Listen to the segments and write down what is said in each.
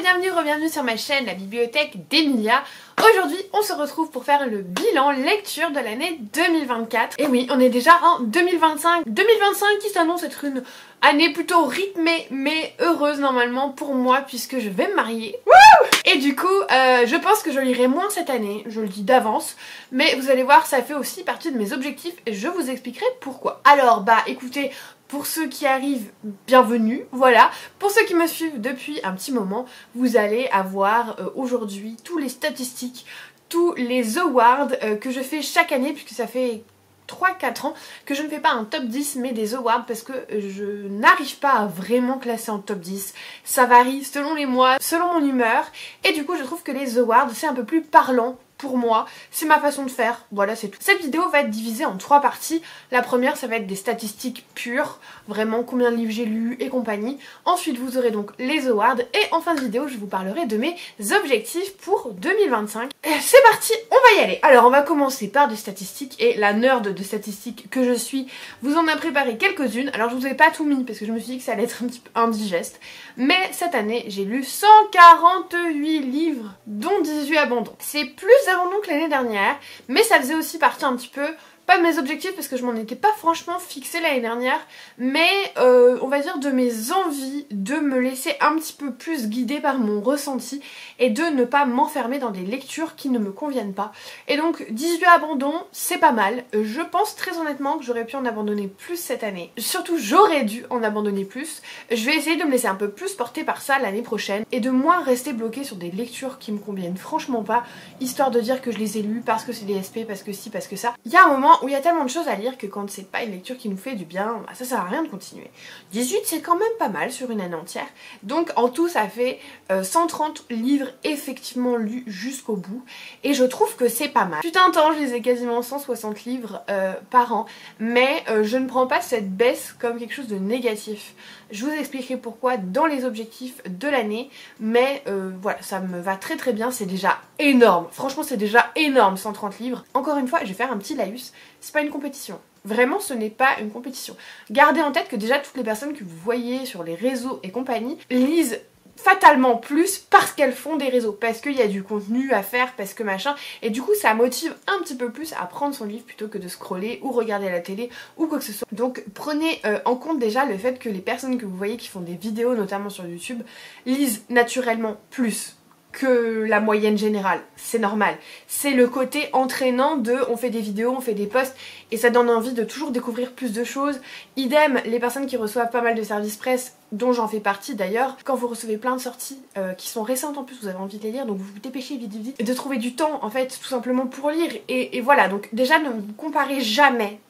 bienvenue sur ma chaîne, la bibliothèque d'Emilia. Aujourd'hui, on se retrouve pour faire le bilan lecture de l'année 2024. Et oui, on est déjà en 2025. 2025 qui s'annonce être une année plutôt rythmée, mais heureuse normalement pour moi, puisque je vais me marier. Wouh! Et du coup, je pense que je lirai moins cette année, je le dis d'avance. Mais vous allez voir, ça fait aussi partie de mes objectifs et je vous expliquerai pourquoi. Alors, écoutez... Pour ceux qui arrivent, bienvenue, voilà. Pour ceux qui me suivent depuis un petit moment, vous allez avoir aujourd'hui tous les statistiques, tous les awards que je fais chaque année, puisque ça fait 3-4 ans que je ne fais pas un top 10 mais des awards parce que je n'arrive pas à vraiment classer en top 10. Ça varie selon les mois, selon mon humeur, et du coup je trouve que les awards c'est un peu plus parlant. Pour moi, c'est ma façon de faire, voilà c'est tout. Cette vidéo va être divisée en 3 parties. La première ça va être des statistiques pures, vraiment combien de livres j'ai lu et compagnie. Ensuite vous aurez donc les awards et en fin de vidéo je vous parlerai de mes objectifs pour 2025. C'est parti, on va y aller. Alors on va commencer par des statistiques et la nerd de statistiques que je suis vous en a préparé quelques-unes. Alors je vous ai pas tout mis parce que je me suis dit que ça allait être un petit peu indigeste. Mais cette année j'ai lu 148 livres dont 18 abandons. C'est plus abandon que l'année dernière, mais ça faisait aussi partie un petit peu, pas de mes objectifs parce que je m'en étais pas franchement fixée l'année dernière, mais on va dire de mes envies de me laisser un petit peu plus guider par mon ressenti et de ne pas m'enfermer dans des lectures qui ne me conviennent pas. Et donc 18 abandons, c'est pas mal. Je pense très honnêtement que j'aurais pu en abandonner plus cette année. Surtout j'aurais dû en abandonner plus. Je vais essayer de me laisser un peu plus porter par ça l'année prochaine et de moins rester bloquée sur des lectures qui me conviennent franchement pas, histoire de dire que je les ai lues parce que c'est des SP, parce que si, parce que ça. Il y a un moment où il y a tellement de choses à lire que quand c'est pas une lecture qui nous fait du bien, ça sert à rien de continuer. 18 c'est quand même pas mal sur une année entière, donc en tout ça fait 130 livres effectivement lus jusqu'au bout et je trouve que c'est pas mal. Putain de temps je lisais quasiment 160 livres par an, mais je ne prends pas cette baisse comme quelque chose de négatif. Je vous expliquerai pourquoi dans les objectifs de l'année, mais voilà, ça me va très très bien, c'est déjà énorme. Franchement c'est déjà énorme 130 livres. Encore une fois, je vais faire un petit laïus, c'est pas une compétition. Vraiment, ce n'est pas une compétition. Gardez en tête que déjà toutes les personnes que vous voyez sur les réseaux et compagnie lisent fatalement plus parce qu'elles font des réseaux, parce qu'il y a du contenu à faire, parce que machin, et du coup ça motive un petit peu plus à prendre son livre plutôt que de scroller ou regarder la télé ou quoi que ce soit. Donc prenez en compte déjà le fait que les personnes que vous voyez qui font des vidéos notamment sur YouTube lisent naturellement plus que la moyenne générale, c'est normal. C'est le côté entraînant de on fait des vidéos, on fait des posts et ça donne envie de toujours découvrir plus de choses. Idem, les personnes qui reçoivent pas mal de services presse, dont j'en fais partie d'ailleurs, quand vous recevez plein de sorties qui sont récentes en plus, vous avez envie de les lire, donc vous vous dépêchez vite, de trouver du temps en fait tout simplement pour lire. Et voilà, donc déjà ne vous comparez jamais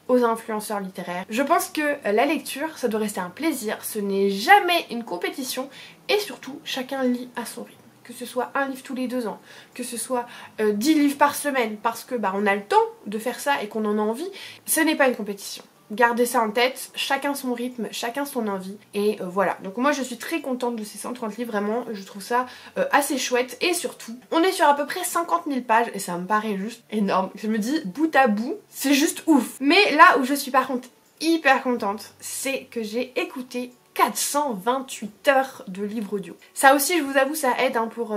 aux influenceurs littéraires. Je pense que la lecture, ça doit rester un plaisir, ce n'est jamais une compétition et surtout chacun lit à son rythme. Que ce soit un livre tous les 2 ans, que ce soit 10 livres par semaine parce que on a le temps de faire ça et qu'on en a envie, ce n'est pas une compétition. Gardez ça en tête, chacun son rythme, chacun son envie et voilà. Donc moi je suis très contente de ces 130 livres, vraiment je trouve ça assez chouette et surtout on est sur à peu près 50 000 pages et ça me paraît juste énorme. Je me dis bout à bout c'est juste ouf. Mais là où je suis par contre hyper contente, c'est que j'ai écouté 428 heures de livre audio. Ça aussi je vous avoue ça aide pour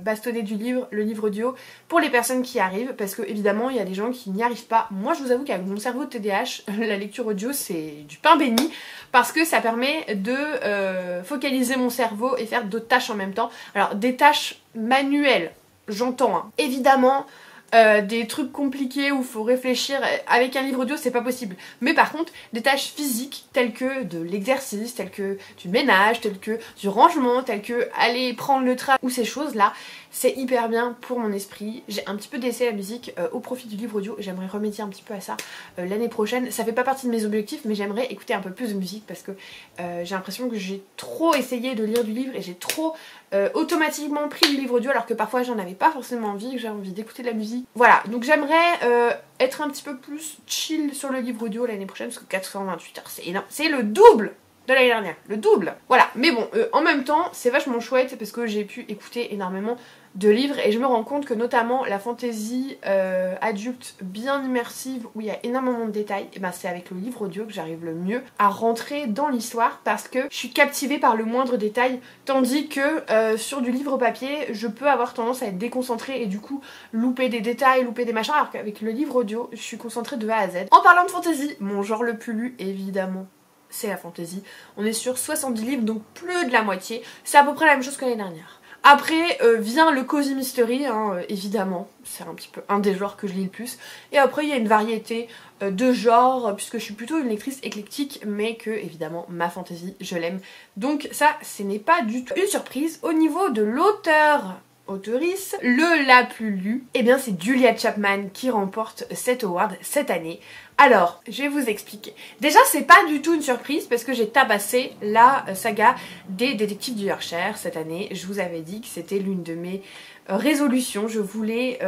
bastonner le livre audio pour les personnes qui arrivent parce que évidemment il y a des gens qui n'y arrivent pas. Moi je vous avoue qu'avec mon cerveau de TDAH la lecture audio c'est du pain béni parce que ça permet de focaliser mon cerveau et faire d'autres tâches en même temps. Alors des tâches manuelles j'entends hein. Évidemment des trucs compliqués où il faut réfléchir avec un livre audio c'est pas possible, mais par contre des tâches physiques telles que de l'exercice, telles que du ménage, telles que du rangement, telles que aller prendre le train ou ces choses là, c'est hyper bien pour mon esprit. J'ai un petit peu délaissé la musique au profit du livre audio, j'aimerais remédier un petit peu à ça l'année prochaine. Ça fait pas partie de mes objectifs mais j'aimerais écouter un peu plus de musique parce que j'ai l'impression que j'ai trop essayé de lire du livre et j'ai trop automatiquement pris du livre audio alors que parfois j'en avais pas forcément envie, que j'ai envie d'écouter de la musique. Voilà, donc j'aimerais être un petit peu plus chill sur le livre audio l'année prochaine parce que 428 heures c'est énorme, c'est le double de l'année dernière, le double. Voilà, mais bon, en même temps c'est vachement chouette parce que j'ai pu écouter énormément de livres et je me rends compte que notamment la fantasy adulte bien immersive où il y a énormément de détails, et ben c'est avec le livre audio que j'arrive le mieux à rentrer dans l'histoire parce que je suis captivée par le moindre détail, tandis que sur du livre papier je peux avoir tendance à être déconcentrée et du coup louper des détails, louper des machins, alors qu'avec le livre audio je suis concentrée de A à Z. En parlant de fantasy, mon genre le plus lu évidemment c'est la fantasy. On est sur 70 livres, donc plus de la moitié. C'est à peu près la même chose que l'année dernière. Après vient le cozy mystery, hein, évidemment. C'est un petit peu un des genres que je lis le plus. Et après il y a une variété de genres, puisque je suis plutôt une lectrice éclectique, mais que évidemment ma fantasy, je l'aime. Donc ça, ce n'est pas du tout une surprise. Au niveau de auteurice, la plus lue, et bien c'est Julia Chapman qui remporte cet award cette année. Alors, je vais vous expliquer. Déjà, c'est pas du tout une surprise parce que j'ai tabassé la saga des détectives du Yorkshire cette année. Je vous avais dit que c'était l'une de mes résolutions. Je voulais,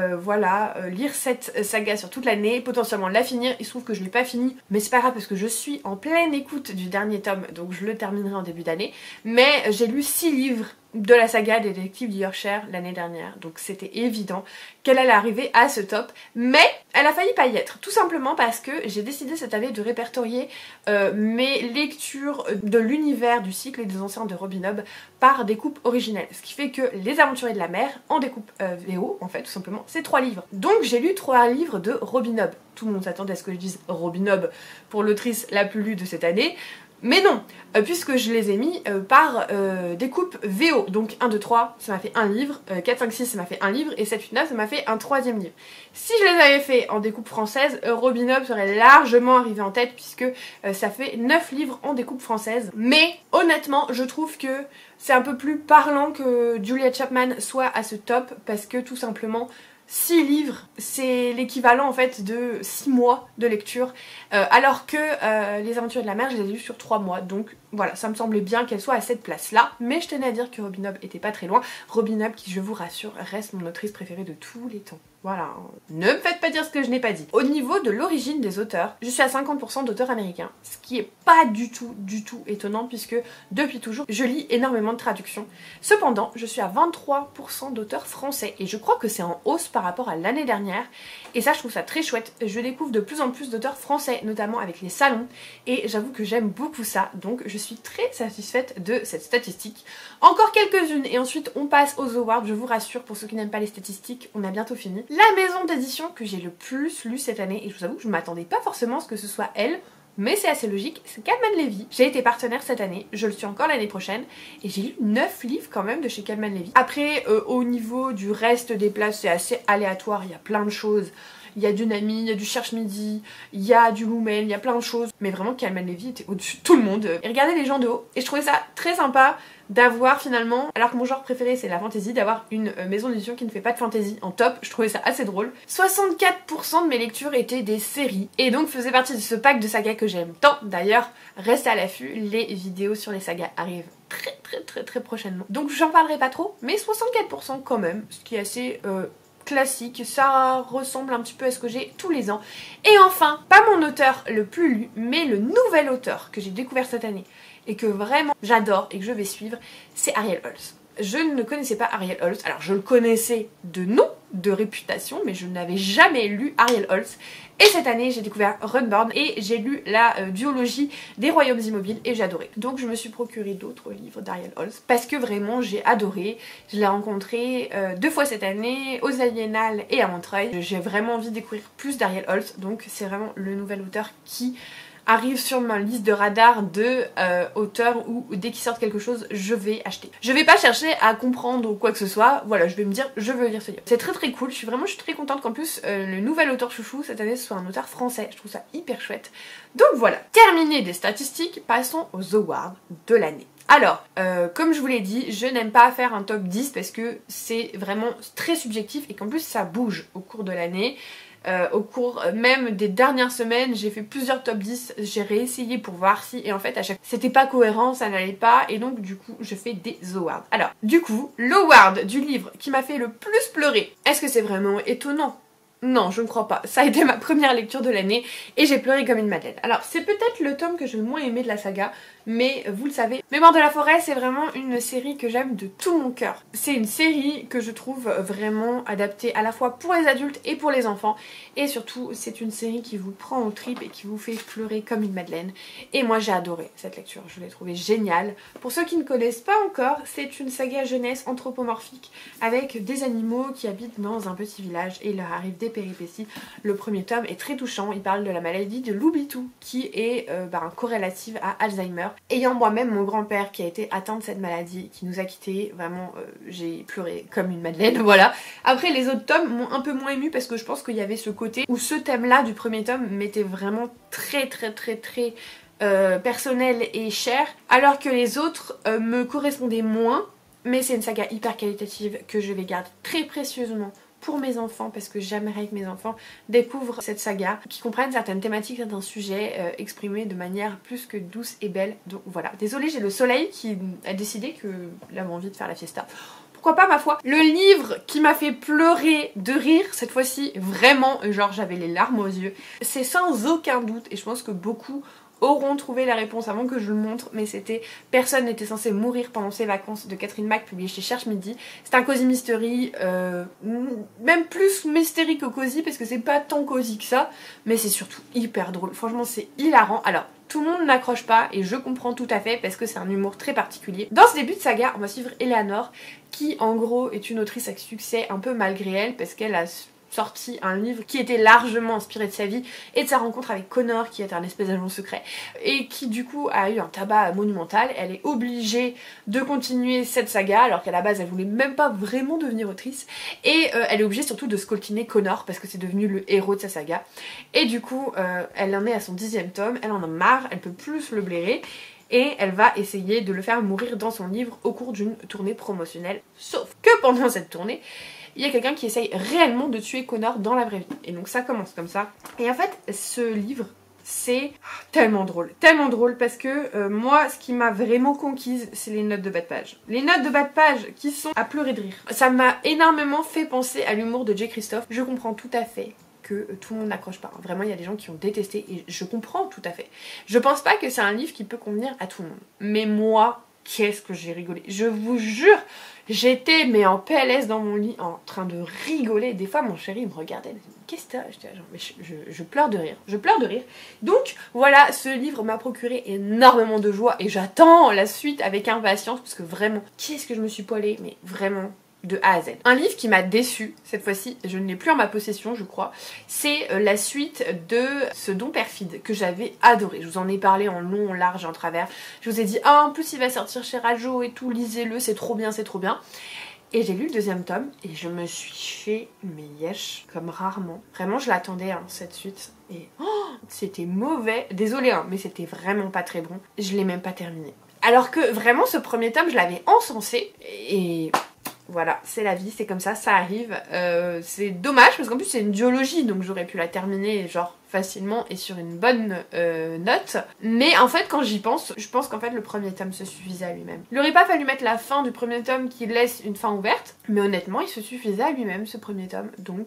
lire cette saga sur toute l'année, potentiellement la finir. Il se trouve que je l'ai pas fini, mais c'est pas grave parce que je suis en pleine écoute du dernier tome, donc je le terminerai en début d'année. Mais j'ai lu 6 livres de la saga des détectives du Yorkshire l'année dernière, donc c'était évident qu'elle allait arriver à ce top, mais elle a failli pas y être, tout simplement parce que j'ai décidé cette année de répertorier mes lectures de l'univers du cycle et des anciens de Robin Hobb par découpe originelle, ce qui fait que Les Aventuriers de la Mer en découpe VO, en fait, tout simplement, c'est 3 livres. Donc j'ai lu 3 livres de Robin Hobb. Tout le monde s'attendait à ce que je dise Robin Hobb pour l'autrice la plus lue de cette année. Mais non, puisque je les ai mis par découpe VO. Donc 1, 2, 3, ça m'a fait un livre, 4, 5, 6, ça m'a fait un livre, et 7, 8, 9, ça m'a fait un 3e livre. Si je les avais fait en découpe française, Robin Hobb serait largement arrivé en tête, puisque ça fait 9 livres en découpe française. Mais honnêtement, je trouve que c'est un peu plus parlant que Julia Chapman soit à ce top, parce que tout simplement 6 livres, c'est l'équivalent en fait de 6 mois de lecture, alors que Les Aventures de la Mer, je les ai lus sur 3 mois, donc voilà, ça me semblait bien qu'elle soit à cette place-là, mais je tenais à dire que Robin Hobb était pas très loin. Robin Hobb, qui je vous rassure, reste mon autrice préférée de tous les temps. Voilà, ne me faites pas dire ce que je n'ai pas dit. Au niveau de l'origine des auteurs, je suis à 50% d'auteurs américains, ce qui est pas du tout étonnant puisque depuis toujours, je lis énormément de traductions. Cependant, je suis à 23% d'auteurs français et je crois que c'est en hausse par rapport à l'année dernière. Et ça, je trouve ça très chouette. Je découvre de plus en plus d'auteurs français, notamment avec les salons, et j'avoue que j'aime beaucoup ça, donc je suis très satisfaite de cette statistique. Encore quelques-unes et ensuite on passe aux awards, je vous rassure, pour ceux qui n'aiment pas les statistiques, on a bientôt fini. La maison d'édition que j'ai le plus lue cette année, et je vous avoue que je m'attendais pas forcément à ce que ce soit elle, mais c'est assez logique, c'est Calman Levy. J'ai été partenaire cette année, je le suis encore l'année prochaine, et j'ai lu 9 livres quand même de chez Calman Levy. Après, au niveau du reste des places, c'est assez aléatoire, il y a plein de choses. Il y a du Nami, il y a du Cherche Midi, il y a du Lumen, il y a plein de choses. Mais vraiment, Calman Levy était au-dessus de tout le monde. Et regardez les gens de haut. Et je trouvais ça très sympa d'avoir finalement, alors que mon genre préféré c'est la fantasy, d'avoir une maison d'édition qui ne fait pas de fantasy en top. Je trouvais ça assez drôle. 64% de mes lectures étaient des séries et donc faisaient partie de ce pack de sagas que j'aime tant. D'ailleurs, restez à l'affût, les vidéos sur les sagas arrivent très prochainement. Donc j'en parlerai pas trop, mais 64% quand même, ce qui est assez classique, ça ressemble un petit peu à ce que j'ai tous les ans. Et enfin, pas mon auteur le plus lu, mais le nouvel auteur que j'ai découvert cette année et que vraiment j'adore et que je vais suivre, c'est Ariel Holz. Je ne connaissais pas Ariel Holz, alors je le connaissais de nom, de réputation, mais je n'avais jamais lu Ariel Holz. Et cette année j'ai découvert Runborn et j'ai lu la duologie des Royaumes Immobiles et j'ai adoré. Donc je me suis procuré d'autres livres d'Ariel Holz parce que vraiment j'ai adoré. Je l'ai rencontré 2 fois cette année, aux Aliénales et à Montreuil. J'ai vraiment envie de découvrir plus d'Ariel Holz, donc c'est vraiment le nouvel auteur qui arrive sur ma liste de radar de auteurs où dès qu'ils sortent quelque chose, je vais acheter. Je vais pas chercher à comprendre quoi que ce soit, voilà, je vais me dire, je veux lire ce livre. C'est très cool, je suis très contente qu'en plus le nouvel auteur chouchou cette année soit un auteur français, je trouve ça hyper chouette. Donc voilà, terminé des statistiques, passons aux awards de l'année. Alors, comme je vous l'ai dit, je n'aime pas faire un top 10 parce que c'est vraiment très subjectif et qu'en plus ça bouge au cours de l'année. Au cours même des dernières semaines, j'ai fait plusieurs top 10, j'ai réessayé pour voir si, et en fait à chaque fois c'était pas cohérent, ça n'allait pas, et donc du coup je fais des awards. Alors, du coup, l'award du livre qui m'a fait le plus pleurer, est-ce que c'est vraiment étonnant? Non, je ne crois pas. Ça a été ma première lecture de l'année et j'ai pleuré comme une madeleine. Alors, c'est peut-être le tome que j'ai le moins aimé de la saga, mais vous le savez, Mémoire de la forêt, c'est vraiment une série que j'aime de tout mon cœur. C'est une série que je trouve vraiment adaptée à la fois pour les adultes et pour les enfants. Et surtout, c'est une série qui vous prend aux tripes et qui vous fait pleurer comme une madeleine. Et moi, j'ai adoré cette lecture. Je l'ai trouvée géniale. Pour ceux qui ne connaissent pas encore, c'est une saga jeunesse anthropomorphique avec des animaux qui habitent dans un petit village et il leur arrive des péripéties. Le premier tome est très touchant. Il parle de la maladie de l'oubli-tout qui est corrélative à Alzheimer. Ayant moi-même mon grand-père qui a été atteint de cette maladie, qui nous a quittés, vraiment j'ai pleuré comme une madeleine, voilà. Après les autres tomes m'ont un peu moins ému parce que je pense qu'il y avait ce côté où ce thème-là du premier tome m'était vraiment très personnel et cher, alors que les autres me correspondaient moins. Mais c'est une saga hyper qualitative que je vais garder très précieusement pour mes enfants parce que j'aimerais que mes enfants découvrent cette saga, qui comprennent certaines thématiques, certains sujets exprimés de manière plus que douce et belle. Donc voilà, désolée, j'ai le soleil qui a décidé qu'il avait envie de faire la fiesta. Pourquoi pas, ma foi. Le livre qui m'a fait pleurer de rire, cette fois-ci, vraiment, genre j'avais les larmes aux yeux, c'est sans aucun doute, et je pense que beaucoup auront trouvé la réponse avant que je le montre, mais c'était Personne n'était censé mourir pendant ses vacances de Catherine Mac, publié chez Cherche Midi. C'est un cosy mystery, même plus mystery que cosy parce que c'est pas tant cosy que ça, mais c'est surtout hyper drôle. Franchement, c'est hilarant. Alors, tout le monde n'accroche pas et je comprends tout à fait parce que c'est un humour très particulier. Dans ce début de saga, on va suivre Eleanor qui en gros est une autrice à succès un peu malgré elle parce qu'elle a sorti un livre qui était largement inspiré de sa vie et de sa rencontre avec Connor qui est un espèce d'agent secret et qui du coup a eu un tabac monumental. Elle est obligée de continuer cette saga alors qu'à la base elle voulait même pas vraiment devenir autrice et elle est obligée surtout de scoltiner Connor parce que c'est devenu le héros de sa saga et du coup elle en est à son 10e tome, elle en a marre, elle peut plus le blairer et elle va essayer de le faire mourir dans son livre au cours d'une tournée promotionnelle. Sauf que pendant cette tournée, il y a quelqu'un qui essaye réellement de tuer Connor dans la vraie vie. Et donc ça commence comme ça. Et en fait, ce livre, c'est tellement drôle parce que moi, ce qui m'a vraiment conquise, c'est les notes de bas de page. Les notes de bas de page qui sont à pleurer de rire. Ça m'a énormément fait penser à l'humour de Jay Christophe. Je comprends tout à fait que tout le monde n'accroche pas. Vraiment, il y a des gens qui ont détesté et je comprends tout à fait. Je pense pas que c'est un livre qui peut convenir à tout le monde. Mais moi, qu'est-ce que j'ai rigolé. Je vous jure, j'étais mais en PLS dans mon lit en train de rigoler. Des fois, mon chéri me regardait, il me disait qu'est-ce que t'as? J'étais genre, mais je pleure de rire. Je pleure de rire. Donc voilà, ce livre m'a procuré énormément de joie et j'attends la suite avec impatience parce que vraiment, qu'est-ce que je me suis poilée, mais vraiment de A à Z. Un livre qui m'a déçue, cette fois-ci, je ne l'ai plus en ma possession je crois, c'est la suite de Ce Don Perfide que j'avais adoré. Je vous en ai parlé en long, en large, en travers. Je vous ai dit, ah en plus il va sortir chez Rajo et tout, lisez-le, c'est trop bien, c'est trop bien. Et j'ai lu le 2e tome et je me suis fait mes yesh comme rarement. Vraiment je l'attendais hein, cette suite et oh, c'était mauvais. Désolée hein, mais c'était vraiment pas très bon. Je l'ai même pas terminé. Alors que vraiment ce premier tome je l'avais encensé et voilà, c'est la vie, c'est comme ça, ça arrive. C'est dommage parce qu'en plus c'est une duologie donc j'aurais pu la terminer genre facilement et sur une bonne note. Mais en fait quand j'y pense, je pense qu'en fait le premier tome se suffisait à lui-même. Il n'aurait pas fallu mettre la fin du premier tome qui laisse une fin ouverte, mais honnêtement il se suffisait à lui-même ce premier tome. Donc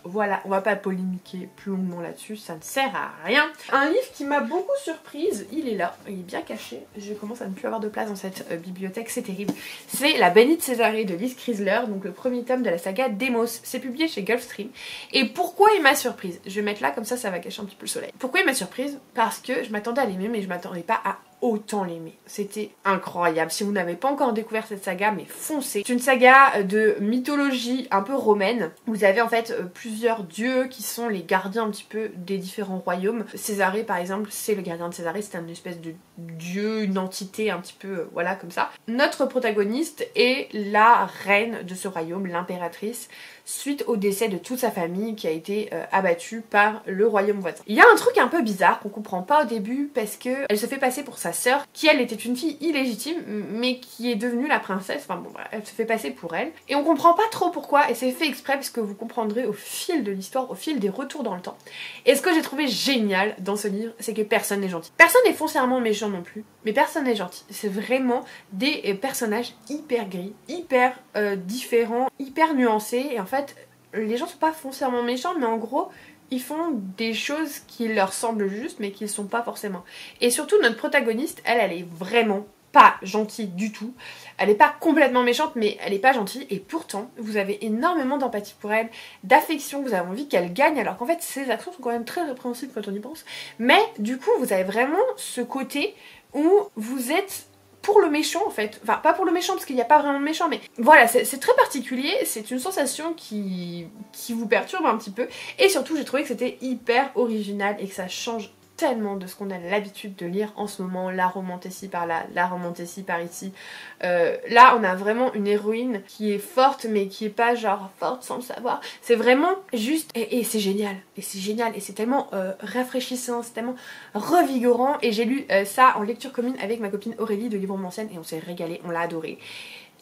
voilà, on va pas polémiquer plus longuement là-dessus, ça ne sert à rien. Un livre qui m'a beaucoup surprise, il est là, il est bien caché, je commence à ne plus avoir de place dans cette bibliothèque, c'est terrible. C'est La Bénite Césarée de Liz Chrysler, donc le premier tome de la saga Demos. C'est publié chez Gulfstream. Et pourquoi il m'a surprise? Je vais mettre là, comme ça va cacher un petit peu le soleil. Pourquoi il m'a surprise? Parce que je m'attendais à l'aimer, mais je m'attendais pas à autant l'aimer. C'était incroyable. Si vous n'avez pas encore découvert cette saga, mais foncez. C'est une saga de mythologie un peu romaine. Vous avez en fait plusieurs dieux qui sont les gardiens un petit peu des différents royaumes. Césarée par exemple, c'est le gardien de Césarée, c'est une espèce de dieu, une entité un petit peu, voilà, comme ça. Notre protagoniste est la reine de ce royaume, l'impératrice, suite au décès de toute sa famille qui a été abattue par le royaume voisin. Il y a un truc un peu bizarre qu'on comprend pas au début parce que elle se fait passer pour sa sœur qui elle était une fille illégitime mais qui est devenue la princesse, enfin bon bref, elle se fait passer pour elle et on comprend pas trop pourquoi et c'est fait exprès parce que vous comprendrez au fil de l'histoire, au fil des retours dans le temps. Et ce que j'ai trouvé génial dans ce livre, c'est que personne n'est gentil. Personne n'est foncièrement méchant non plus, mais personne n'est gentil. C'est vraiment des personnages hyper gris, hyper différents, hyper nuancés et en fait les gens sont pas foncièrement méchants, mais en gros ils font des choses qui leur semblent justes mais qui ne sont pas forcément. Et surtout notre protagoniste, elle est vraiment pas gentille du tout. Elle est pas complètement méchante mais elle est pas gentille et pourtant vous avez énormément d'empathie pour elle, d'affection, vous avez envie qu'elle gagne alors qu'en fait ses actions sont quand même très répréhensibles quand on y pense. Mais du coup vous avez vraiment ce côté où vous êtes pour le méchant en fait, enfin pas pour le méchant parce qu'il n'y a pas vraiment de méchant mais voilà c'est très particulier, c'est une sensation qui vous perturbe un petit peu et surtout j'ai trouvé que c'était hyper original et que ça change tellement de ce qu'on a l'habitude de lire en ce moment, la romantécie par là, la romantécie par ici. Là on a vraiment une héroïne qui est forte mais qui est pas genre forte sans le savoir, c'est vraiment juste et c'est génial, et c'est génial et c'est tellement rafraîchissant, c'est tellement revigorant et j'ai lu ça en lecture commune avec ma copine Aurélie de Livre Ancienne et on s'est régalé, on l'a adoré.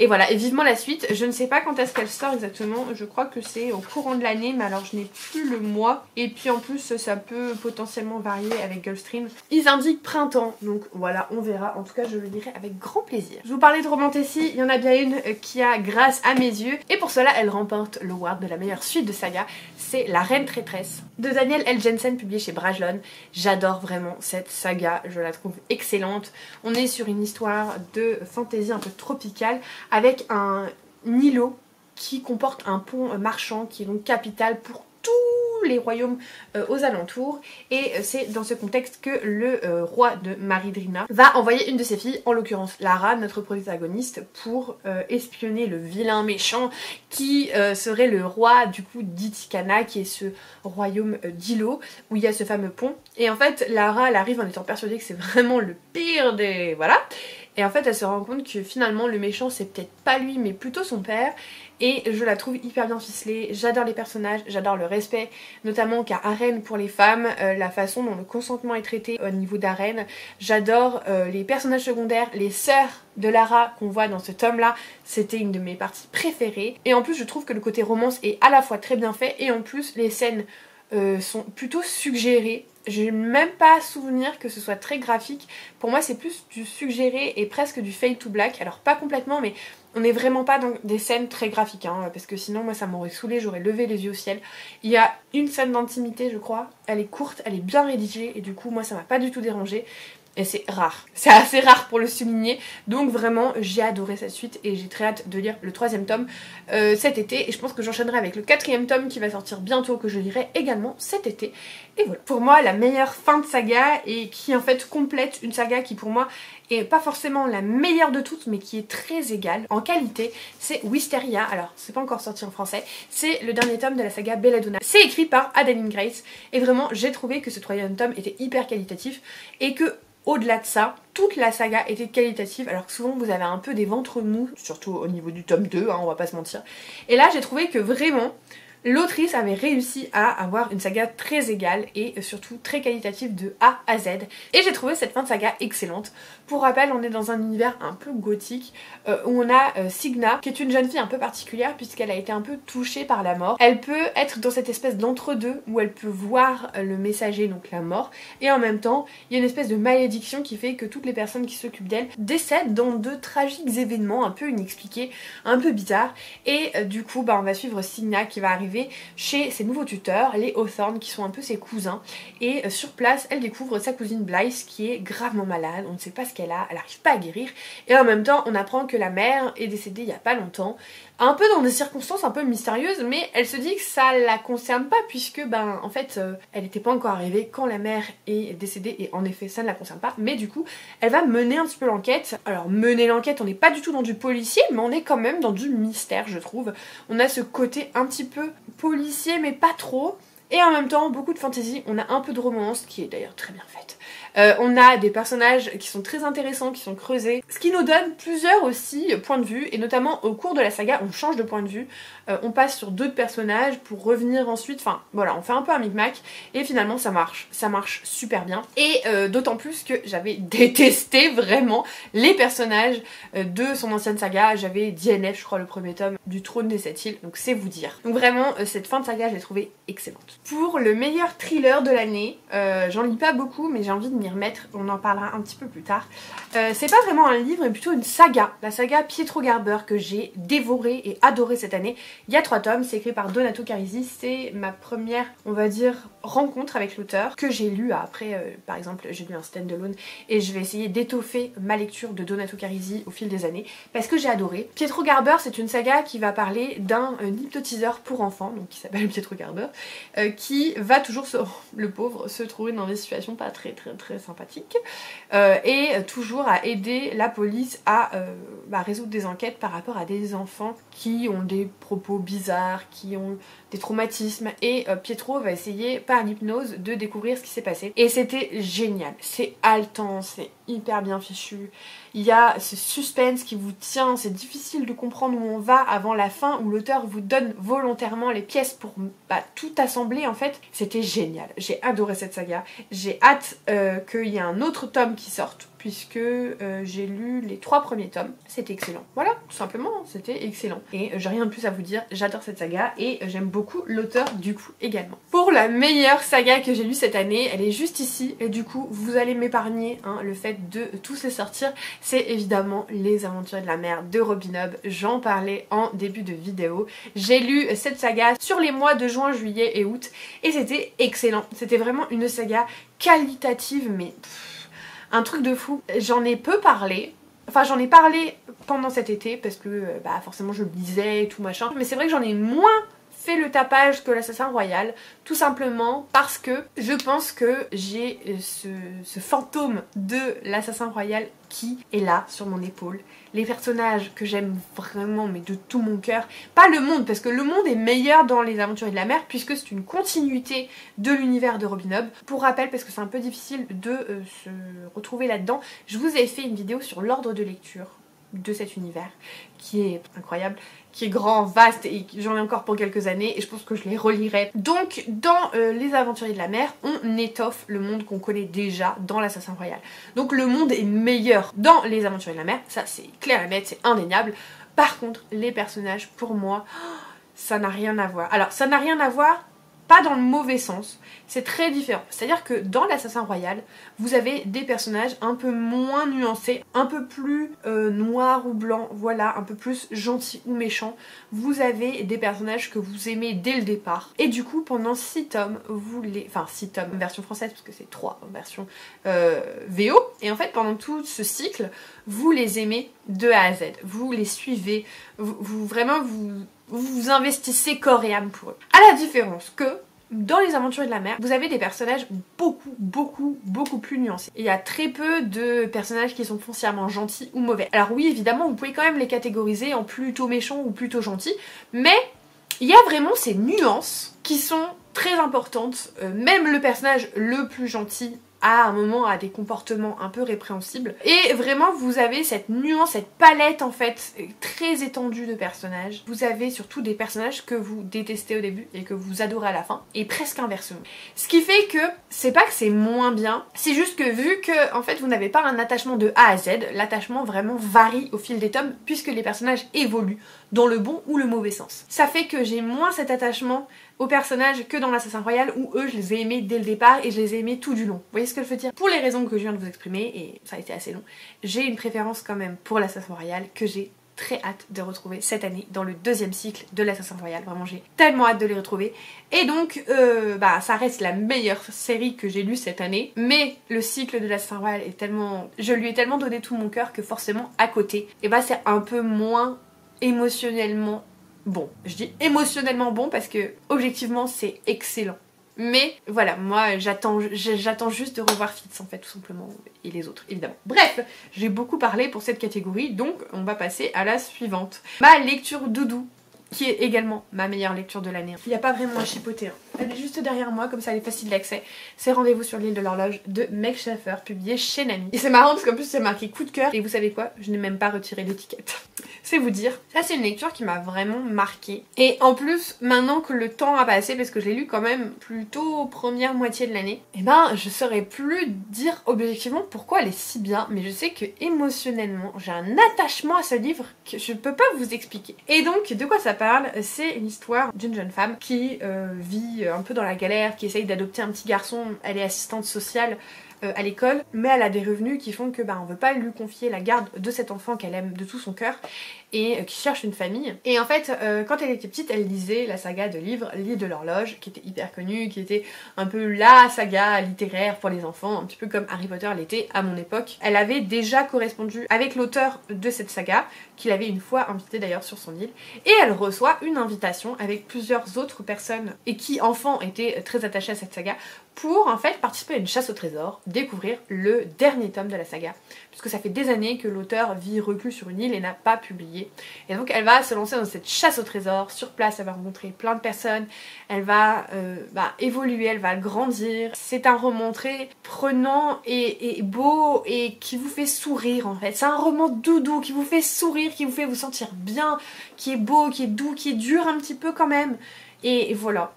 Et voilà, et vivement la suite, je ne sais pas quand est-ce qu'elle sort exactement, je crois que c'est au courant de l'année, mais alors je n'ai plus le mois, et puis en plus ça peut potentiellement varier avec Gulfstream. Ils indiquent printemps, donc voilà, on verra, en tout cas je le lirai avec grand plaisir. Je vous parlais de romantécie, il y en a bien une qui a grâce à mes yeux, et pour cela elle remporte l'award de la meilleure suite de saga, c'est La Reine Traîtresse, de Daniel L. Jensen, publié chez Brajlon. J'adore vraiment cette saga, je la trouve excellente. On est sur une histoire de fantasy un peu tropicale, avec un îlot qui comporte un pont marchand qui est donc capital pour tous les royaumes aux alentours et c'est dans ce contexte que le roi de Maridrina va envoyer une de ses filles, en l'occurrence Lara, notre protagoniste, pour espionner le vilain méchant qui serait le roi du coup d'Itikana, qui est ce royaume d'îlot où il y a ce fameux pont. Et en fait Lara elle arrive en étant persuadée que c'est vraiment le pire des... voilà. Et en fait elle se rend compte que finalement le méchant c'est peut-être pas lui mais plutôt son père. Et je la trouve hyper bien ficelée, j'adore les personnages, j'adore le respect, notamment qu'à Arène pour les femmes, la façon dont le consentement est traité au niveau d'Arène. J'adore les personnages secondaires, les sœurs de Lara qu'on voit dans ce tome là, c'était une de mes parties préférées. Et en plus je trouve que le côté romance est à la fois très bien fait et en plus les scènes sont plutôt suggérées. J'ai même pas souvenir que ce soit très graphique. Pour moi c'est plus du suggéré et presque du fade to black. Alors pas complètement mais on n'est vraiment pas dans des scènes très graphiques hein, parce que sinon moi ça m'aurait saoulé, j'aurais levé les yeux au ciel. Il y a une scène d'intimité je crois, elle est courte, elle est bien rédigée et du coup moi ça m'a pas du tout dérangé. Et c'est rare, c'est assez rare pour le souligner, donc vraiment j'ai adoré cette suite et j'ai très hâte de lire le 3e tome cet été et je pense que j'enchaînerai avec le 4e tome qui va sortir bientôt, que je lirai également cet été. Et voilà, pour moi la meilleure fin de saga et qui en fait complète une saga qui pour moi est pas forcément la meilleure de toutes mais qui est très égale en qualité, c'est Wisteria. Alors c'est pas encore sorti en français, c'est le dernier tome de la saga Belladonna. C'est écrit par Adeline Grace et vraiment j'ai trouvé que ce 3e tome était hyper qualitatif et que au-delà de ça, toute la saga était qualitative alors que souvent vous avez un peu des ventres mous, surtout au niveau du tome 2, hein, on va pas se mentir. Et là j'ai trouvé que vraiment l'autrice avait réussi à avoir une saga très égale et surtout très qualitative de A à Z. Et j'ai trouvé cette fin de saga excellente. Pour rappel, on est dans un univers un peu gothique où on a Signa, qui est une jeune fille un peu particulière puisqu'elle a été un peu touchée par la mort. Elle peut être dans cette espèce d'entre-deux où elle peut voir le messager, donc la mort, et en même temps, il y a une espèce de malédiction qui fait que toutes les personnes qui s'occupent d'elle décèdent dans de tragiques événements un peu inexpliqués, un peu bizarres. Et du coup, on va suivre Signa qui va arriver chez ses nouveaux tuteurs, les Hawthorne, qui sont un peu ses cousins. Et sur place, elle découvre sa cousine Blythe qui est gravement malade, on ne sait pas ce qu'elle a, elle n'arrive pas à guérir. Et en même temps, on apprend que la mère est décédée il y a pas longtemps, un peu dans des circonstances un peu mystérieuses, mais elle se dit que ça la concerne pas puisque en fait elle n'était pas encore arrivée quand la mère est décédée et en effet ça ne la concerne pas, mais du coup elle va mener un petit peu l'enquête. Alors mener l'enquête, on n'est pas du tout dans du policier mais on est quand même dans du mystère je trouve. On a ce côté un petit peu policier mais pas trop. Et en même temps, beaucoup de fantasy, on a un peu de romance, qui est d'ailleurs très bien faite. On a des personnages qui sont très intéressants, qui sont creusés, ce qui nous donne plusieurs aussi points de vue, et notamment au cours de la saga, on change de point de vue, on passe sur d'autres personnages pour revenir ensuite, enfin voilà, on fait un peu un micmac, et finalement ça marche super bien. Et d'autant plus que j'avais détesté vraiment les personnages de son ancienne saga, j'avais DNF, je crois, le premier tome du Trône des Sept Îles, donc c'est vous dire. Donc vraiment, cette fin de saga, je l'ai trouvée excellente. Pour le meilleur thriller de l'année, j'en lis pas beaucoup mais j'ai envie de m'y remettre, on en parlera un petit peu plus tard. C'est pas vraiment un livre mais plutôt une saga, la saga Pietro Garber que j'ai dévorée et adorée cette année. Il y a 3 tomes, c'est écrit par Donato Carisi, c'est ma première, on va dire, rencontre avec l'auteur que j'ai lu après, par exemple j'ai lu un stand-alone et je vais essayer d'étoffer ma lecture de Donato Carisi au fil des années parce que j'ai adoré. Pietro Garber c'est une saga qui va parler d'un hypnotiseur pour enfants, donc qui s'appelle Pietro Garber, qui va toujours, le pauvre, se trouver dans des situations pas très sympathiques et toujours à aider la police à résoudre des enquêtes par rapport à des enfants qui ont des propos bizarres, qui ont des traumatismes et Pietro va essayer par l'hypnose de découvrir ce qui s'est passé. Et c'était génial, c'est haletant, c'est hyper bien fichu, il y a ce suspense qui vous tient, c'est difficile de comprendre où on va avant la fin où l'auteur vous donne volontairement les pièces pour tout assembler en fait. C'était génial, j'ai adoré cette saga, j'ai hâte qu'il y ait un autre tome qui sorte puisque j'ai lu les 3 premiers tomes, c'était excellent. Voilà, tout simplement, c'était excellent. Et j'ai rien de plus à vous dire, j'adore cette saga et j'aime beaucoup l'auteur du coup également. Pour la meilleure saga que j'ai lue cette année, elle est juste ici et du coup vous allez m'épargner le fait de tous les sortir, c'est évidemment Les Aventuriers de la Mer de Robin Hobb, j'en parlais en début de vidéo. J'ai lu cette saga sur les mois de juin, juillet et août et c'était excellent, c'était vraiment une saga qualitative mais... un truc de fou. J'en ai peu parlé. Enfin j'en ai parlé pendant cet été parce que forcément je le lisais et tout machin. Mais c'est vrai que j'en ai moins fait le tapage que l'Assassin Royal. Tout simplement parce que je pense que j'ai ce fantôme de l'Assassin Royal qui est là sur mon épaule. Les personnages que j'aime vraiment mais de tout mon cœur. Pas le monde parce que le monde est meilleur dans Les Aventuriers de la Mer puisque c'est une continuité de l'univers de Robin Hobb. Pour rappel parce que c'est un peu difficile de se retrouver là-dedans, je vous ai fait une vidéo sur l'ordre de lecture de cet univers qui est incroyable, qui est grand, vaste et j'en ai encore pour quelques années et je pense que je les relirai. Donc dans Les Aventuriers de la Mer, on étoffe le monde qu'on connaît déjà dans l'Assassin Royal. Donc le monde est meilleur dans Les Aventuriers de la Mer, ça c'est clair et net, c'est indéniable. Par contre, les personnages, pour moi, ça n'a rien à voir. Alors ça n'a rien à voir, pas dans le mauvais sens, c'est très différent. C'est-à-dire que dans l'Assassin Royal, vous avez des personnages un peu moins nuancés, un peu plus noirs ou blancs, voilà, un peu plus gentils ou méchants. Vous avez des personnages que vous aimez dès le départ. Et du coup, pendant 6 tomes, vous les... Enfin, 6 tomes, version française, parce que c'est 3 versions VO. Et en fait, pendant tout ce cycle, vous les aimez de A à Z. Vous les suivez, vraiment, vous investissez corps et âme pour eux. À la différence que dans Les Aventuriers de la Mer, vous avez des personnages beaucoup plus nuancés. Il y a très peu de personnages qui sont foncièrement gentils ou mauvais. Alors oui, évidemment, vous pouvez quand même les catégoriser en plutôt méchants ou plutôt gentils, mais il y a vraiment ces nuances qui sont très importantes. Même le personnage le plus gentil à un moment a des comportements un peu répréhensibles. Et vraiment vous avez cette nuance, cette palette en fait très étendue de personnages. Vous avez surtout des personnages que vous détestez au début et que vous adorez à la fin. Et presque inversement. Ce qui fait que c'est pas que c'est moins bien, c'est juste que vu que en fait vous n'avez pas un attachement de A à Z, l'attachement vraiment varie au fil des tomes puisque les personnages évoluent dans le bon ou le mauvais sens. Ça fait que j'ai moins cet attachement aux personnages que dans l'Assassin Royal où eux je les ai aimés dès le départ et je les ai aimés tout du long. Vous voyez ce que je veux dire? Pour les raisons que je viens de vous exprimer, et ça a été assez long, j'ai une préférence quand même pour l'Assassin Royal que j'ai très hâte de retrouver cette année dans le 2e cycle de l'Assassin Royal. Vraiment j'ai tellement hâte de les retrouver. Et donc ça reste la meilleure série que j'ai lue cette année, mais le cycle de l'Assassin Royal est tellement... je lui ai tellement donné tout mon cœur que forcément à côté, et c'est un peu moins émotionnellement bon. Je dis émotionnellement bon parce que objectivement c'est excellent. Mais voilà, moi j'attends juste de revoir Fitz en fait tout simplement, et les autres évidemment. Bref, j'ai beaucoup parlé pour cette catégorie, donc on va passer à la suivante. Ma lecture doudou, qui est également ma meilleure lecture de l'année. Il n'y a pas vraiment à chipoter, hein. Elle est juste derrière moi, comme ça elle est facile d'accès. C'est Rendez-vous sur l'île de l'horloge de Meg Shaffer, publié chez Nami. Et c'est marrant parce qu'en plus c'est marqué coup de cœur, et vous savez quoi, je n'ai même pas retiré l'étiquette. C'est vous dire. Ça c'est une lecture qui m'a vraiment marquée. Et en plus, maintenant que le temps a passé, parce que je l'ai lu quand même plutôt première moitié de l'année, je saurais plus dire objectivement pourquoi elle est si bien, mais je sais que émotionnellement, j'ai un attachement à ce livre que je peux pas vous expliquer. Et donc, de quoi ça parle? C'est une histoire d'une jeune femme qui vit fille un peu dans la galère qui essaye d'adopter un petit garçon. Elle est assistante sociale à l'école, mais elle a des revenus qui font que on veut pas lui confier la garde de cet enfant qu'elle aime de tout son cœur et qui cherche une famille. Et en fait, quand elle était petite, elle lisait la saga de livres L'île de l'horloge, qui était hyper connue, qui était un peu la saga littéraire pour les enfants, un petit peu comme Harry Potter l'était à mon époque. Elle avait déjà correspondu avec l'auteur de cette saga, qu'il avait une fois invité d'ailleurs sur son île, et elle reçoit une invitation avec plusieurs autres personnes et qui enfants étaient très attachés à cette saga pour en fait participer à une chasse au trésor, découvrir le dernier tome de la saga, puisque ça fait des années que l'auteur vit reclus sur une île et n'a pas publié. Et donc elle va se lancer dans cette chasse au trésor. Sur place, elle va rencontrer plein de personnes, elle va évoluer, elle va grandir. C'est un roman très prenant et beau et qui vous fait sourire en fait. C'est un roman doudou qui vous fait sourire, qui vous fait vous sentir bien, qui est beau, qui est doux, qui est dur un petit peu quand même. Et voilà,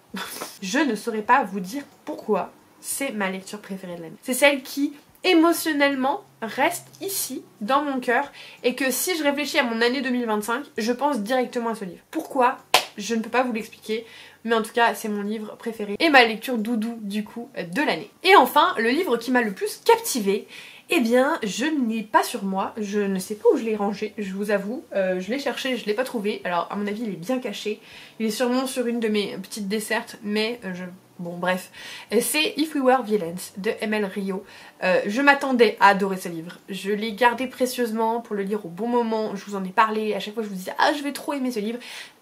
je ne saurais pas vous dire pourquoi c'est ma lecture préférée de l'année. C'est celle qui, émotionnellement, reste ici, dans mon cœur, et que si je réfléchis à mon année 2025, je pense directement à ce livre. Pourquoi ? Je ne peux pas vous l'expliquer, mais en tout cas, c'est mon livre préféré et ma lecture doudou, du coup, de l'année. Et enfin, le livre qui m'a le plus captivée, eh bien, je n'ai pas sur moi, je ne sais pas où je l'ai rangé, je vous avoue, je l'ai cherché, je l'ai pas trouvé, alors à mon avis il est bien caché, il est sûrement sur une de mes petites dessertes, mais bon bref, c'est If We Were Villains de M.L. Rio. Je m'attendais à adorer ce livre, je l'ai gardé précieusement pour le lire au bon moment, je vous en ai parlé, à chaque fois je vous disais ah je vais trop aimer ce livre.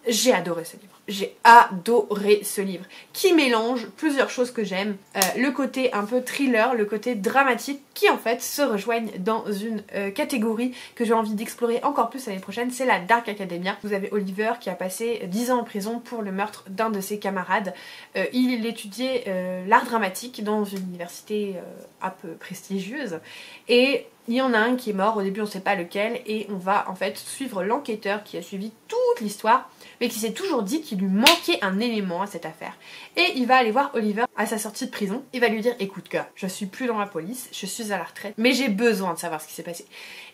J'ai adoré ce livre, j'ai adoré ce livre qui mélange plusieurs choses que j'aime, le côté un peu thriller, le côté dramatique qui en fait se rejoignent dans une catégorie que j'ai envie d'explorer encore plus l'année prochaine, c'est la Dark Academia. Vous avez Oliver qui a passé 10 ans en prison pour le meurtre d'un de ses camarades. Il étudiait l'art dramatique dans une université un peu prestigieuse et il y en a un qui est mort, au début on sait pas lequel, et on va en fait suivre l'enquêteur qui a suivi toute l'histoire, mais qui s'est toujours dit qu'il lui manquait un élément à cette affaire. Et il va aller voir Oliver à sa sortie de prison, il va lui dire écoute gars, je suis plus dans la police, je suis à la retraite, mais j'ai besoin de savoir ce qui s'est passé.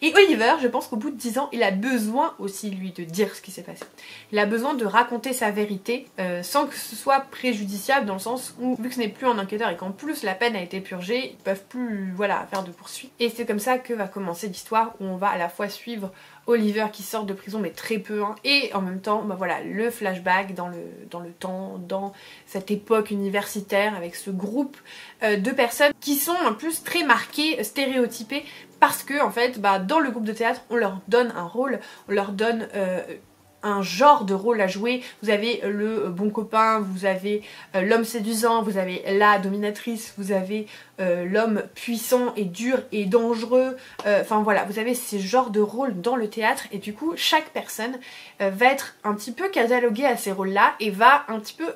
Et Oliver, je pense qu'au bout de 10 ans, il a besoin aussi lui de dire ce qui s'est passé. Il a besoin de raconter sa vérité sans que ce soit préjudiciable, dans le sens où vu que ce n'est plus un enquêteur et qu'en plus la peine a été purgée, ils peuvent plus faire de poursuites. Et c'est comme ça que va commencer l'histoire où on va à la fois suivre Oliver qui sort de prison mais très peu et en même temps le flashback dans le temps, dans cette époque universitaire avec ce groupe de personnes qui sont en plus très marquées, stéréotypées parce que en fait dans le groupe de théâtre on leur donne un rôle, on leur donne un genre de rôle à jouer. Vous avez le bon copain, vous avez l'homme séduisant, vous avez la dominatrice, vous avez l'homme puissant et dur et dangereux, enfin voilà, vous avez ces genres de rôles dans le théâtre et du coup chaque personne va être un petit peu cataloguée à ces rôles là et va un petit peu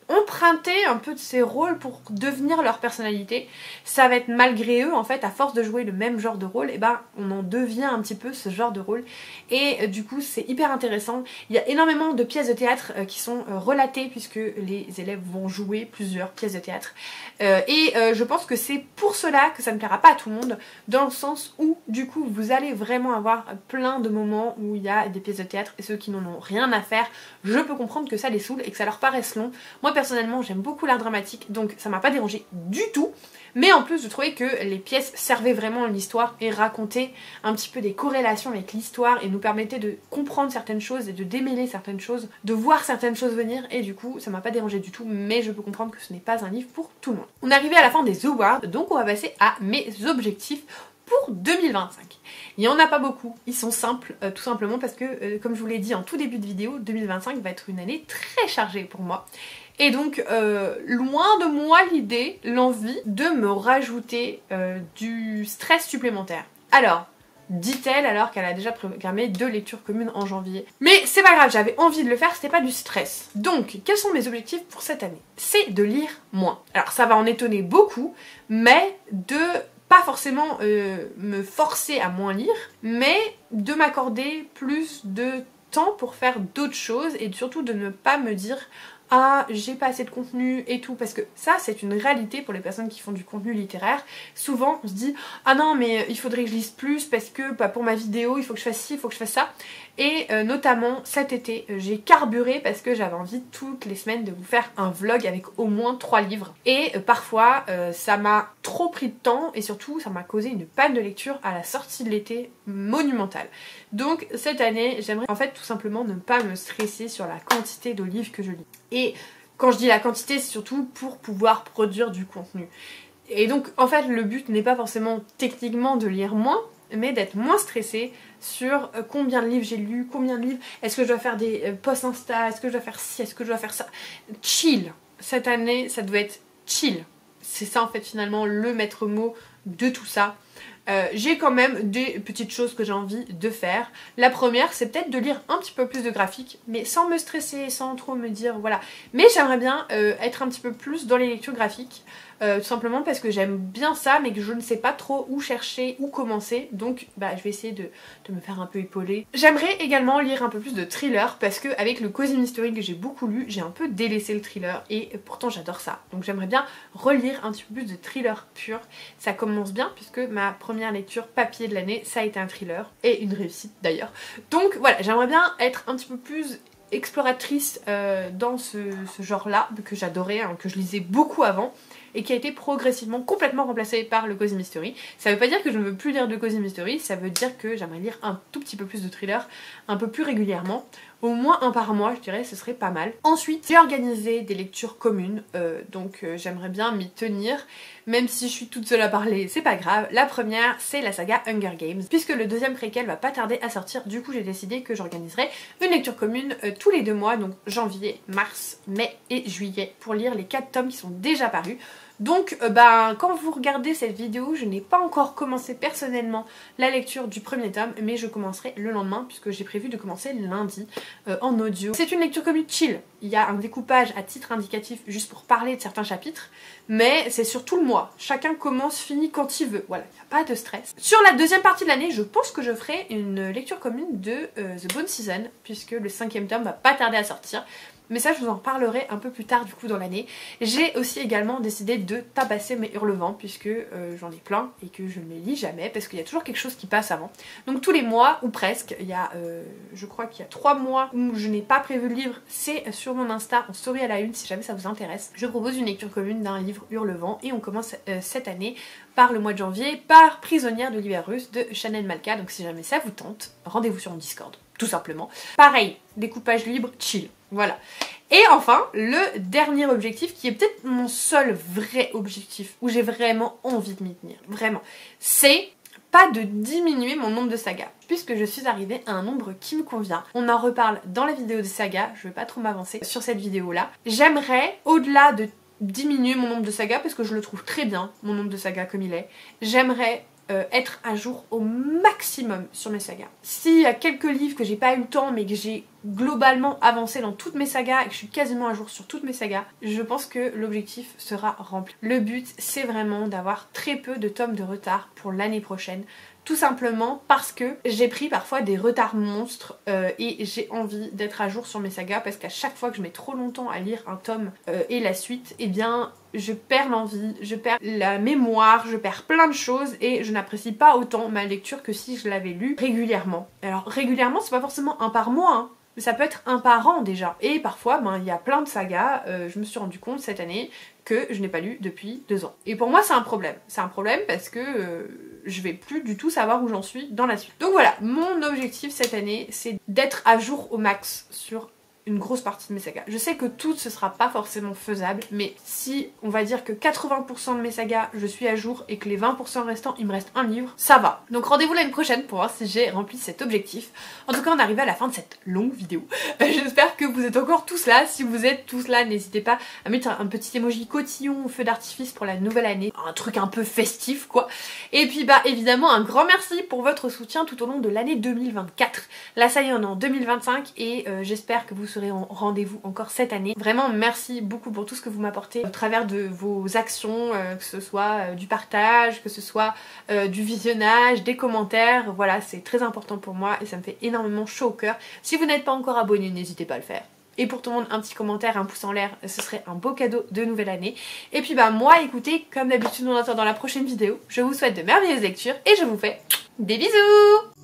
emprunter un peu de ces rôles pour devenir leur personnalité. Ça va être malgré eux en fait, à force de jouer le même genre de rôle, et on en devient un petit peu ce genre de rôle et du coup c'est hyper intéressant. Il y a énormément de pièces de théâtre qui sont relatées puisque les élèves vont jouer plusieurs pièces de théâtre je pense que c'est pour cela que ça ne plaira pas à tout le monde, dans le sens où du coup vous allez vraiment avoir plein de moments où il y a des pièces de théâtre et ceux qui n'en ont rien à faire, je peux comprendre que ça les saoule et que ça leur paraisse long. Moi personnellement j'aime beaucoup l'art dramatique donc ça m'a pas dérangé du tout, mais en plus je trouvais que les pièces servaient vraiment à l'histoire et racontaient un petit peu des corrélations avec l'histoire et nous permettaient de comprendre certaines choses et de démêler certaines choses, de voir certaines choses venir et du coup ça m'a pas dérangé du tout, mais je peux comprendre que ce n'est pas un livre pour tout le monde. On est arrivé à la fin des awards donc on va passer à mes objectifs pour 2025. Il n'y en a pas beaucoup, ils sont simples, tout simplement parce que, comme je vous l'ai dit en tout début de vidéo, 2025 va être une année très chargée pour moi. Et donc, loin de moi l'idée, l'envie de me rajouter du stress supplémentaire. Alors, dit-elle alors qu'elle a déjà programmé 2 lectures communes en janvier. Mais c'est pas grave, j'avais envie de le faire, c'était pas du stress. Donc, quels sont mes objectifs pour cette année? C'est de lire moins. Alors ça va en étonner beaucoup, mais de pas forcément me forcer à moins lire, mais de m'accorder plus de temps pour faire d'autres choses et surtout de ne pas me dire ah j'ai pas assez de contenu et tout, parce que ça c'est une réalité pour les personnes qui font du contenu littéraire. Souvent on se dit ah non mais il faudrait que je lise plus parce que bah, pour ma vidéo il faut que je fasse ci, il faut que je fasse ça. Et notamment cet été j'ai carburé parce que j'avais envie toutes les semaines de vous faire un vlog avec au moins 3 livres. Et parfois ça m'a trop pris de temps et surtout ça m'a causé une panne de lecture à la sortie de l'été monumentale. Donc cette année j'aimerais en fait tout simplement ne pas me stresser sur la quantité de livres que je lis. Et quand je dis la quantité c'est surtout pour pouvoir produire du contenu. Et donc en fait le but n'est pas forcément techniquement de lire moins, mais d'être moins stressée sur combien de livres j'ai lu, combien de livres, est-ce que je dois faire des posts Insta, est-ce que je dois faire ci, est-ce que je dois faire ça. Chill. Cette année ça doit être chill. C'est ça en fait finalement le maître mot de tout ça. J'ai quand même des petites choses que j'ai envie de faire. La première c'est peut-être de lire un petit peu plus de graphiques, mais sans me stresser, sans trop me dire voilà. Mais j'aimerais bien être un petit peu plus dans les lectures graphiques. Tout simplement parce que j'aime bien ça mais que je ne sais pas trop où chercher, où commencer, donc bah, je vais essayer de me faire un peu épauler. J'aimerais également lire un peu plus de thriller parce que avec le Cozy Mystery que j'ai beaucoup lu, j'ai un peu délaissé le thriller et pourtant j'adore ça. Donc j'aimerais bien relire un petit peu plus de thriller pur. Ça commence bien puisque ma première lecture papier de l'année ça a été un thriller et une réussite d'ailleurs. Donc voilà, j'aimerais bien être un petit peu plus exploratrice dans ce genre là que j'adorais, hein, que je lisais beaucoup avant et qui a été progressivement complètement remplacé par le Cozy Mystery. Ça veut pas dire que je ne veux plus lire de Cozy Mystery, ça veut dire que j'aimerais lire un tout petit peu plus de thriller un peu plus régulièrement. Au moins un par mois je dirais, ce serait pas mal. Ensuite j'ai organisé des lectures communes, donc j'aimerais bien m'y tenir. Même si je suis toute seule à parler, c'est pas grave. La première c'est la saga Hunger Games, puisque le deuxième préquel va pas tarder à sortir. Du coup j'ai décidé que j'organiserai une lecture commune tous les 2 mois, donc janvier, mars, mai et juillet, pour lire les 4 tomes qui sont déjà parus. Donc quand vous regardez cette vidéo, je n'ai pas encore commencé personnellement la lecture du premier tome, mais je commencerai le lendemain puisque j'ai prévu de commencer lundi en audio. C'est une lecture commune chill, il y a un découpage à titre indicatif juste pour parler de certains chapitres, mais c'est sur tout le mois, chacun commence, finit quand il veut, voilà, il n'y a pas de stress. Sur la deuxième partie de l'année, je pense que je ferai une lecture commune de The Bone Season, puisque le 5e tome va pas tarder à sortir. Mais ça je vous en parlerai un peu plus tard du coup dans l'année. J'ai aussi également décidé de tabasser mes hurlevents puisque j'en ai plein et que je ne les lis jamais parce qu'il y a toujours quelque chose qui passe avant. Donc tous les mois ou presque, il y a je crois qu'il y a 3 mois où je n'ai pas prévu le livre, c'est sur mon Insta en story à la une si jamais ça vous intéresse. Je propose une lecture commune d'un livre hurlevent et on commence cette année par le mois de janvier par Prisonnière de l'hiver russe de Chanel Malka. Donc si jamais ça vous tente, rendez-vous sur mon Discord, tout simplement. Pareil, découpage libre, chill. Voilà. Et enfin, le dernier objectif, qui est peut-être mon seul vrai objectif, où j'ai vraiment envie de m'y tenir, vraiment, c'est pas de diminuer mon nombre de sagas, puisque je suis arrivée à un nombre qui me convient. On en reparle dans la vidéo des sagas, je vais pas trop m'avancer sur cette vidéo-là. J'aimerais, au-delà de diminuer mon nombre de sagas, parce que je le trouve très bien, mon nombre de sagas comme il est, j'aimerais être à jour au maximum sur mes sagas. S'il y a quelques livres que j'ai pas eu le temps mais que j'ai globalement avancé dans toutes mes sagas et que je suis quasiment à jour sur toutes mes sagas, je pense que l'objectif sera rempli. Le but c'est vraiment d'avoir très peu de tomes de retard pour l'année prochaine. Tout simplement parce que j'ai pris parfois des retards monstres et j'ai envie d'être à jour sur mes sagas parce qu'à chaque fois que je mets trop longtemps à lire un tome et la suite, eh bien je perds l'envie, je perds la mémoire, je perds plein de choses et je n'apprécie pas autant ma lecture que si je l'avais lu régulièrement. Alors régulièrement c'est pas forcément un par mois, hein. Mais ça peut être un par an déjà. Et parfois, il y a plein de sagas, je me suis rendu compte cette année que je n'ai pas lu depuis 2 ans. Et pour moi, c'est un problème. C'est un problème parce que je vais plus du tout savoir où j'en suis dans la suite. Donc voilà, mon objectif cette année, c'est d'être à jour au max sur une grosse partie de mes sagas. Je sais que tout ce sera pas forcément faisable, mais si on va dire que 80% de mes sagas je suis à jour et que les 20% restants il me reste un livre, ça va. Donc rendez-vous l'année prochaine pour voir si j'ai rempli cet objectif. En tout cas on arrive à la fin de cette longue vidéo. J'espère que vous êtes encore tous là. Si vous êtes tous là, n'hésitez pas à mettre un petit emoji cotillon ou feu d'artifice pour la nouvelle année. Un truc un peu festif quoi. Et puis évidemment un grand merci pour votre soutien tout au long de l'année 2024. Là ça y est on est en 2025 et j'espère que vous serez en rendez-vous encore cette année. Vraiment merci beaucoup pour tout ce que vous m'apportez au travers de vos actions, que ce soit du partage, que ce soit du visionnage, des commentaires, voilà c'est très important pour moi et ça me fait énormément chaud au cœur. Si vous n'êtes pas encore abonné, n'hésitez pas à le faire. et pour tout le monde un petit commentaire, un pouce en l'air, ce serait un beau cadeau de nouvelle année. Et puis bah moi écoutez, comme d'habitude on attend dans la prochaine vidéo, je vous souhaite de merveilleuses lectures et je vous fais des bisous.